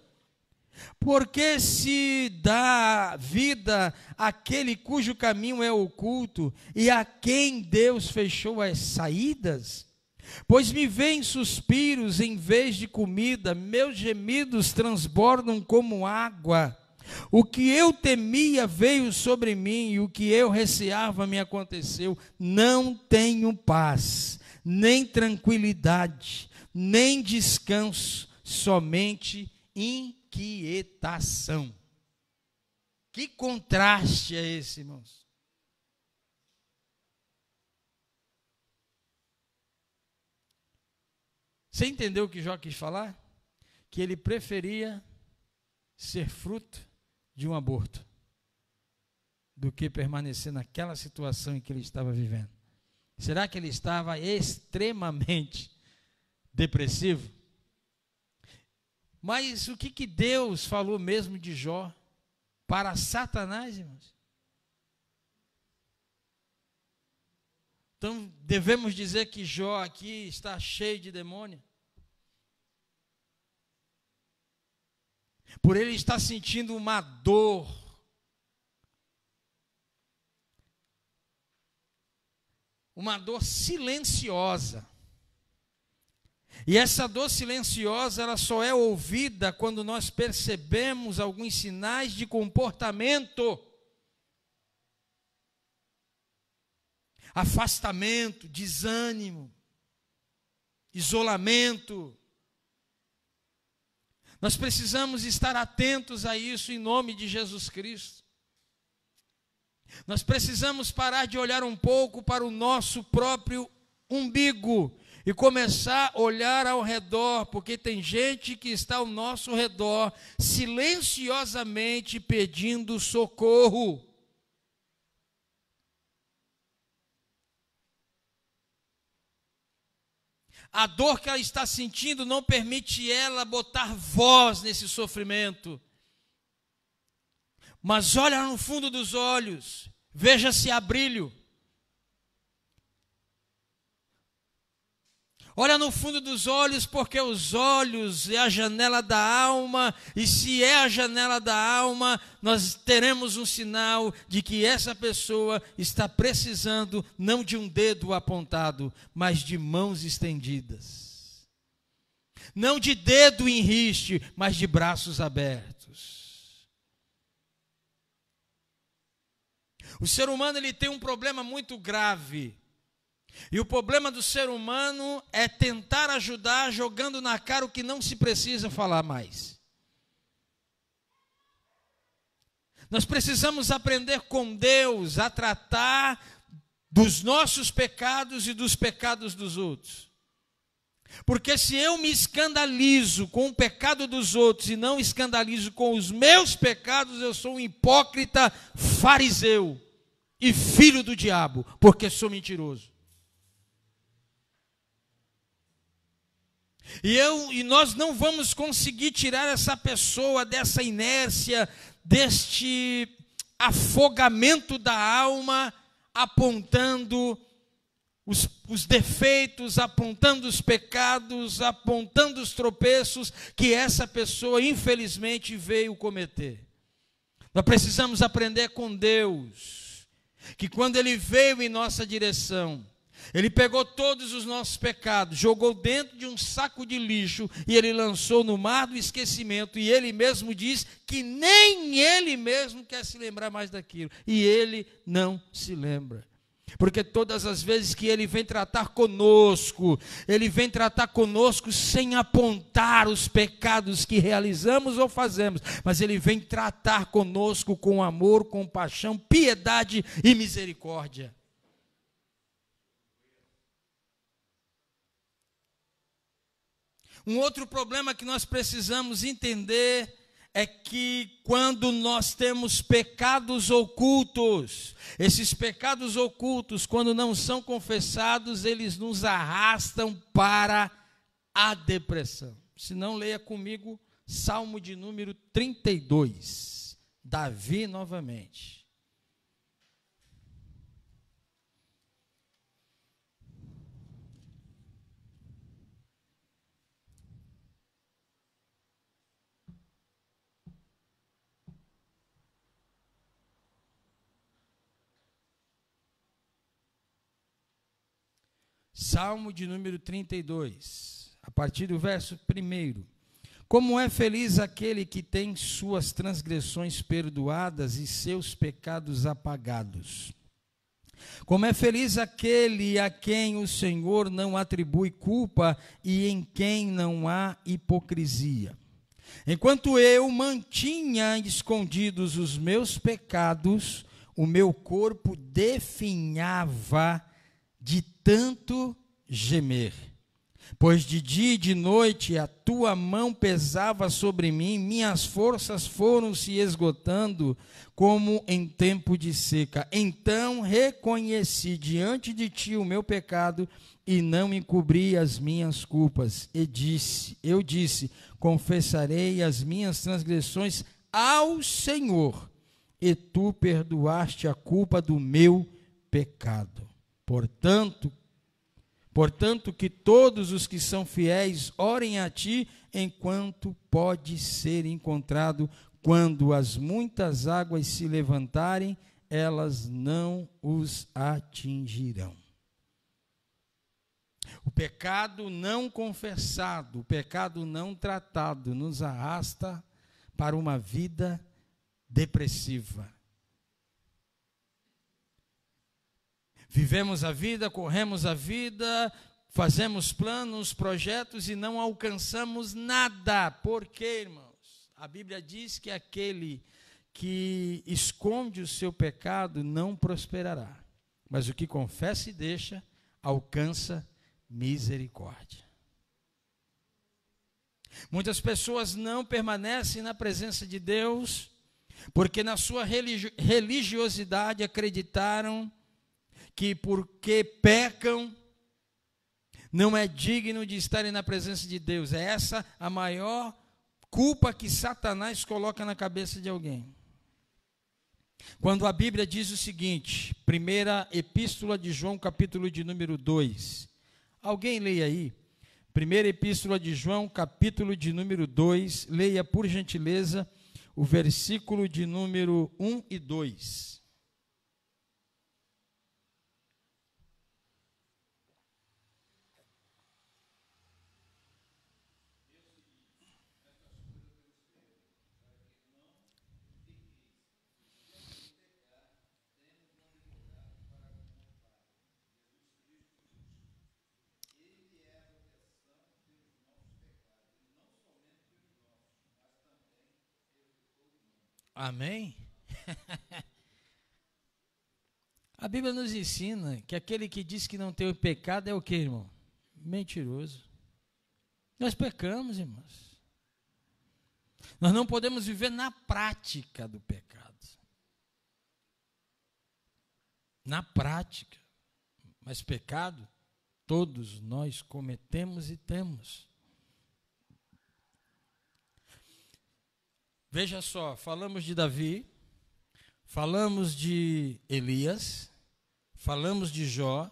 Porque se dá vida àquele cujo caminho é oculto, e a quem Deus fechou as saídas? Pois me vêm suspiros em vez de comida, meus gemidos transbordam como água. O que eu temia veio sobre mim, e o que eu receava me aconteceu. Não tenho paz, nem tranquilidade, nem descanso, somente inquietação. Que contraste é esse, irmãos? Você entendeu o que Jó quis falar? Que ele preferia ser fruto de um aborto do que permanecer naquela situação em que ele estava vivendo. Será que ele estava extremamente depressivo? Mas o que Deus falou mesmo de Jó para Satanás, irmãos? Então, devemos dizer que Jó aqui está cheio de demônio? Por ele estar sentindo uma dor, silenciosa. E essa dor silenciosa, ela só é ouvida quando nós percebemos alguns sinais de comportamento. Afastamento, desânimo, isolamento. Nós precisamos estar atentos a isso em nome de Jesus Cristo. Nós precisamos parar de olhar um pouco para o nosso próprio umbigo e começar a olhar ao redor, porque tem gente que está ao nosso redor silenciosamente pedindo socorro. A dor que ela está sentindo não permite ela botar voz nesse sofrimento. Mas olha no fundo dos olhos, veja se há brilho. Olha no fundo dos olhos, porque os olhos é a janela da alma, e se é a janela da alma, nós teremos um sinal de que essa pessoa está precisando não de um dedo apontado, mas de mãos estendidas. Não de dedo em riste, mas de braços abertos. O ser humano ele tem um problema muito grave. E o problema do ser humano é tentar ajudar jogando na cara o que não se precisa falar mais. Nós precisamos aprender com Deus a tratar dos nossos pecados e dos pecados dos outros. Porque se eu me escandalizo com o pecado dos outros e não escandalizo com os meus pecados, eu sou um hipócrita fariseu e filho do diabo, porque sou mentiroso. E nós não vamos conseguir tirar essa pessoa dessa inércia, deste afogamento da alma, apontando os defeitos, apontando os pecados, apontando os tropeços que essa pessoa infelizmente veio cometer. Nós precisamos aprender com Deus, que quando Ele veio em nossa direção, Ele pegou todos os nossos pecados, jogou dentro de um saco de lixo e Ele lançou no mar do esquecimento, e Ele mesmo diz que nem Ele mesmo quer se lembrar mais daquilo, e Ele não se lembra. Porque todas as vezes que Ele vem tratar conosco, Ele vem tratar conosco sem apontar os pecados que realizamos ou fazemos, mas Ele vem tratar conosco com amor, compaixão, piedade e misericórdia. Um outro problema que nós precisamos entender é que quando nós temos pecados ocultos, esses pecados ocultos, quando não são confessados, eles nos arrastam para a depressão. Se não, leia comigo Salmo de número 32, Davi novamente. Salmo de número 32, a partir do verso 1. Como é feliz aquele que tem suas transgressões perdoadas e seus pecados apagados. Como é feliz aquele a quem o Senhor não atribui culpa e em quem não há hipocrisia. Enquanto eu mantinha escondidos os meus pecados, o meu corpo definhava de tanto gemer. Pois de dia e de noite a tua mão pesava sobre mim, minhas forças foram se esgotando como em tempo de seca. Então reconheci diante de ti o meu pecado e não encobri as minhas culpas. Eu disse, confessarei as minhas transgressões ao Senhor, e tu perdoaste a culpa do meu pecado. Portanto, que todos os que são fiéis orem a ti, enquanto pode ser encontrado. Quando as muitas águas se levantarem, elas não os atingirão. O pecado não confessado, o pecado não tratado, nos arrasta para uma vida depressiva. Vivemos a vida, corremos a vida, fazemos planos, projetos e não alcançamos nada. Por quê, irmãos? A Bíblia diz que aquele que esconde o seu pecado não prosperará, mas o que confessa e deixa alcança misericórdia. Muitas pessoas não permanecem na presença de Deus porque na sua religiosidade acreditaram que porque pecam, não é digno de estarem na presença de Deus. É essa a maior culpa que Satanás coloca na cabeça de alguém. Quando a Bíblia diz o seguinte, primeira epístola de João, capítulo de número 2. Alguém leia aí. Primeira epístola de João, capítulo de número 2. Leia, por gentileza, o versículo de número 1 e 2. Amém? A Bíblia nos ensina que aquele que diz que não tem o pecado é o quê, irmão? Mentiroso. Nós pecamos, irmãos. Nós não podemos viver na prática do pecado. Na prática. Mas pecado, todos nós cometemos e temos. Veja só, falamos de Davi, falamos de Elias, falamos de Jó.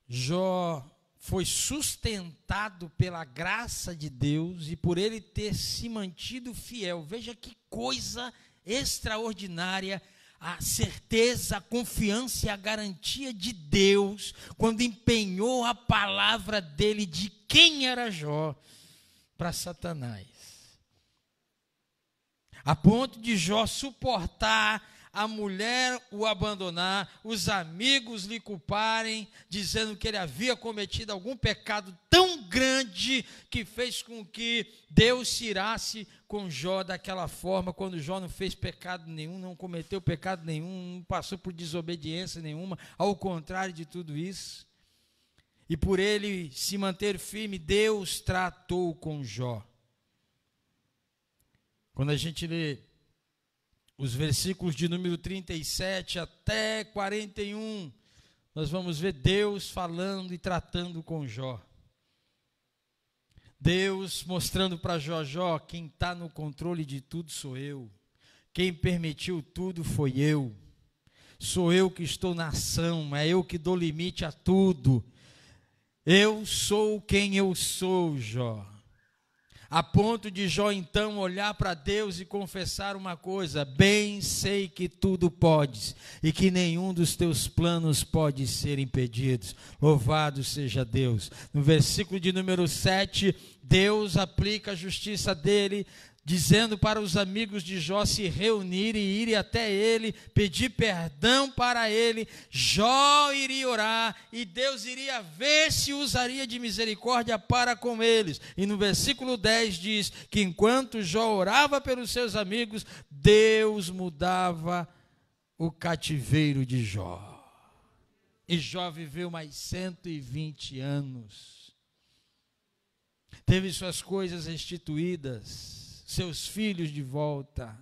Jó foi sustentado pela graça de Deus e por ele ter se mantido fiel. Veja que coisa extraordinária, a certeza, a confiança e a garantia de Deus, quando empenhou a palavra dele de quem era Jó para Satanás. A ponto de Jó suportar a mulher o abandonar, os amigos lhe culparem, dizendo que ele havia cometido algum pecado tão grande que fez com que Deus se irasse com Jó daquela forma, quando Jó não fez pecado nenhum, não cometeu pecado nenhum, não passou por desobediência nenhuma, ao contrário de tudo isso. E por ele se manter firme, Deus tratou com Jó. Quando a gente lê os versículos de número 37 até 41, nós vamos ver Deus falando e tratando com Jó. Deus mostrando para Jó: Jó, quem está no controle de tudo sou eu. Quem permitiu tudo foi eu. Sou eu que estou na ação, é eu que dou limite a tudo. Eu sou quem eu sou, Jó. A ponto de Jó então olhar para Deus e confessar uma coisa: bem sei que tudo podes e que nenhum dos teus planos pode ser impedido. Louvado seja Deus. No versículo de número 7, Deus aplica a justiça dele, dizendo para os amigos de Jó se reunirem e irem até ele, pedir perdão para ele. Jó iria orar e Deus iria ver se usaria de misericórdia para com eles. E no versículo 10 diz que enquanto Jó orava pelos seus amigos, Deus mudava o cativeiro de Jó. E Jó viveu mais 120 anos. Teve suas coisas restituídas, seus filhos de volta,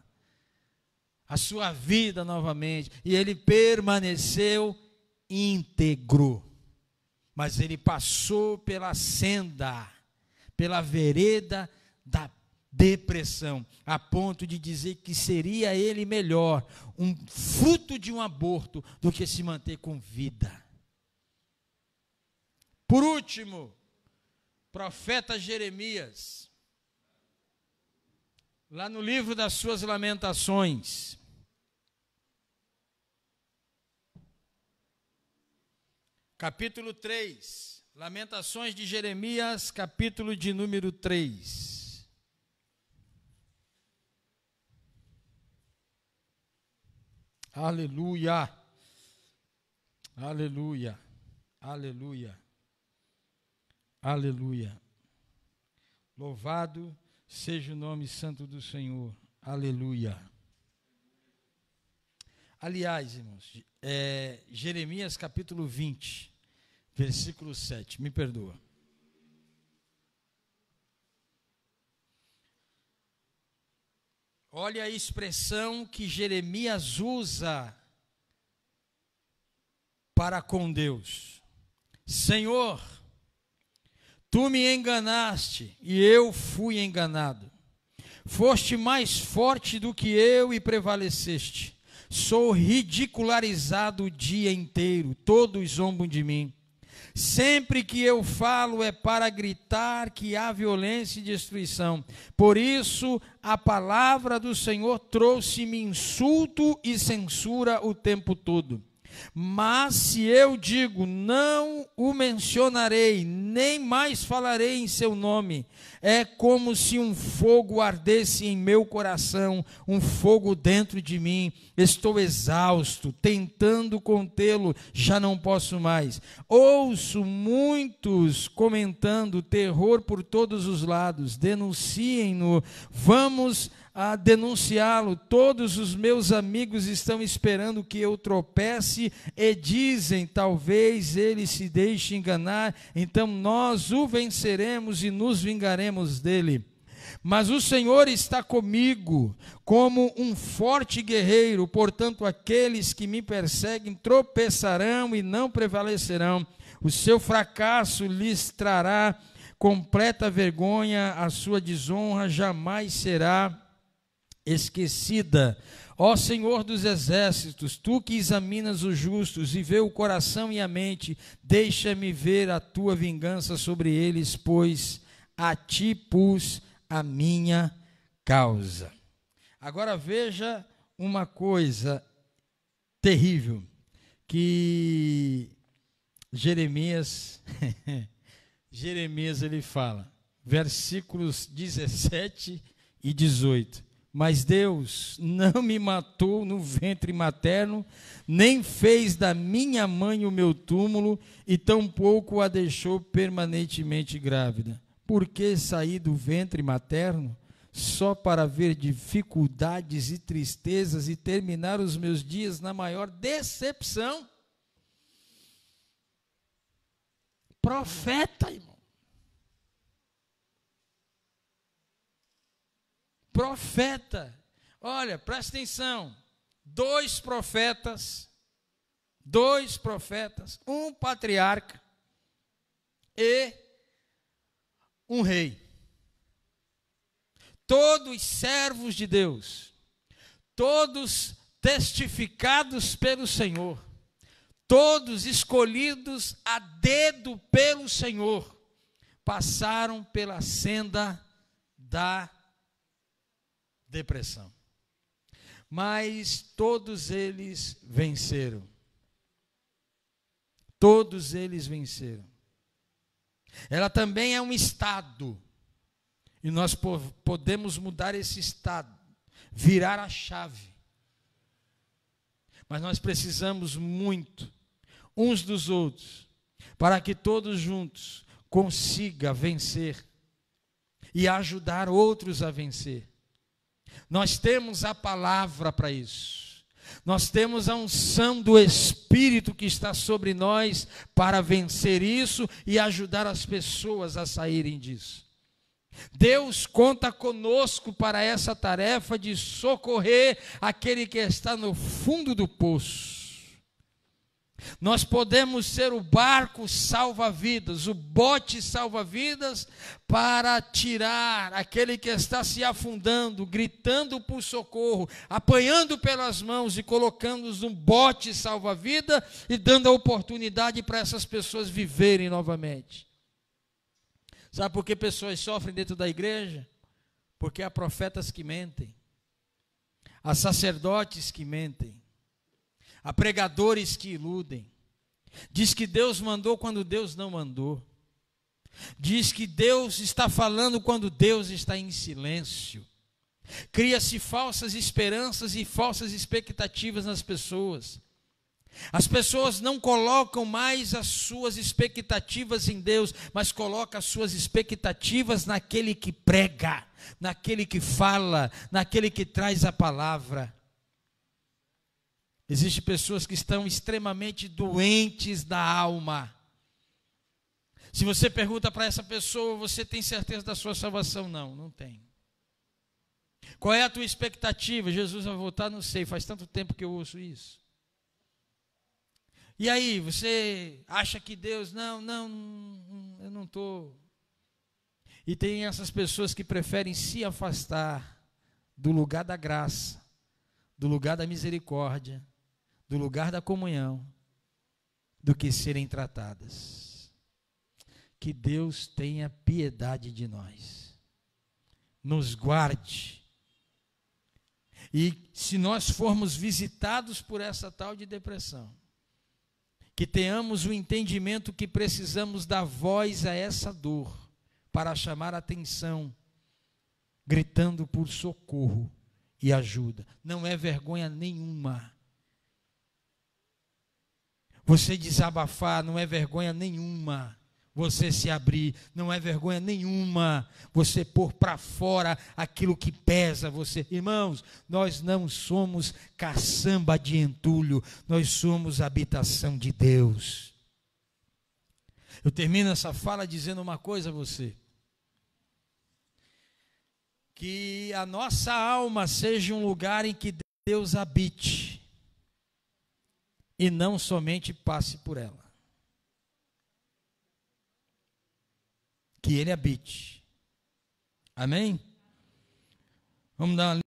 a sua vida novamente, e ele permaneceu íntegro, mas ele passou pela senda, pela vereda da depressão, a ponto de dizer que seria ele melhor um fruto de um aborto do que se manter com vida. Por último, profeta Jeremias, lá no livro das suas Lamentações, capítulo 3, Lamentações de Jeremias, capítulo de número 3. Aleluia, aleluia, aleluia, aleluia. Louvado seja o nome santo do Senhor. Aleluia. Aliás, irmãos, Jeremias capítulo 20, versículo 7. Me perdoa. Olha a expressão que Jeremias usa para com Deus. Senhor, tu me enganaste e eu fui enganado. Foste mais forte do que eu e prevaleceste. Sou ridicularizado o dia inteiro, todos zombam de mim. Sempre que eu falo é para gritar que há violência e destruição. Por isso a palavra do Senhor trouxe-me insulto e censura o tempo todo. Mas se eu digo, não o mencionarei, nem mais falarei em seu nome, é como se um fogo ardesse em meu coração, um fogo dentro de mim. Estou exausto, tentando contê-lo, já não posso mais. Ouço muitos comentando terror por todos os lados, denunciem-no, vamos a denunciá-lo. Todos os meus amigos estão esperando que eu tropece e dizem, talvez ele se deixe enganar, então nós o venceremos e nos vingaremos dele. Mas o Senhor está comigo como um forte guerreiro, portanto aqueles que me perseguem tropeçarão e não prevalecerão. O seu fracasso lhes trará completa vergonha, a sua desonra jamais será esquecida. Ó Senhor dos exércitos, tu que examinas os justos e vê o coração e a mente, deixa-me ver a tua vingança sobre eles, pois a ti pus a minha causa. Agora veja uma coisa terrível que Jeremias ele fala, versículos 17 e 18. Mas Deus não me matou no ventre materno, nem fez da minha mãe o meu túmulo, e tampouco a deixou permanentemente grávida. Por que saí do ventre materno? Só para ver dificuldades e tristezas e terminar os meus dias na maior decepção. Profeta, irmão. Profeta. Olha, presta atenção. Dois profetas, um patriarca e um rei. Todos servos de Deus, todos testificados pelo Senhor, todos escolhidos a dedo pelo Senhor, passaram pela senda da depressão. Mas todos eles venceram. Todos eles venceram. Ela também é um estado. E nós podemos mudar esse estado, virar a chave. Mas nós precisamos muito uns dos outros, para que todos juntos consigam vencer e ajudar outros a vencer. Nós temos a palavra para isso. Nós temos a unção do Espírito que está sobre nós para vencer isso e ajudar as pessoas a saírem disso. Deus conta conosco para essa tarefa de socorrer aquele que está no fundo do poço. Nós podemos ser o barco salva-vidas, o bote salva-vidas, para tirar aquele que está se afundando, gritando por socorro, apanhando pelas mãos e colocando-os num bote salva-vida e dando a oportunidade para essas pessoas viverem novamente. Sabe por que pessoas sofrem dentro da igreja? Porque há profetas que mentem, há sacerdotes que mentem, há pregadores que iludem. Diz que Deus mandou quando Deus não mandou. Diz que Deus está falando quando Deus está em silêncio. Cria-se falsas esperanças e falsas expectativas nas pessoas. As pessoas não colocam mais as suas expectativas em Deus, mas colocam as suas expectativas naquele que prega, naquele que fala, naquele que traz a palavra. Existem pessoas que estão extremamente doentes da alma. Se você pergunta para essa pessoa, você tem certeza da sua salvação? Não, não tem. Qual é a tua expectativa? Jesus vai voltar? Não sei, faz tanto tempo que eu ouço isso. E aí, você acha que Deus, não, eu não estou. E tem essas pessoas que preferem se afastar do lugar da graça, do lugar da misericórdia, do lugar da comunhão, do que serem tratadas. Que Deus tenha piedade de nós, nos guarde. E se nós formos visitados por essa tal de depressão, que tenhamos o entendimento que precisamos dar voz a essa dor, para chamar a atenção, gritando por socorro e ajuda. Não é vergonha nenhuma. Você desabafar não é vergonha nenhuma. você se abrir, não é vergonha nenhuma você pôr para fora aquilo que pesa você. Irmãos, nós não somos caçamba de entulho, nós somos habitação de Deus. Eu termino essa fala dizendo uma coisa a você: que a nossa alma seja um lugar em que Deus habite, e não somente passe por ela. Que Ele habite. Amém? Vamos dar uma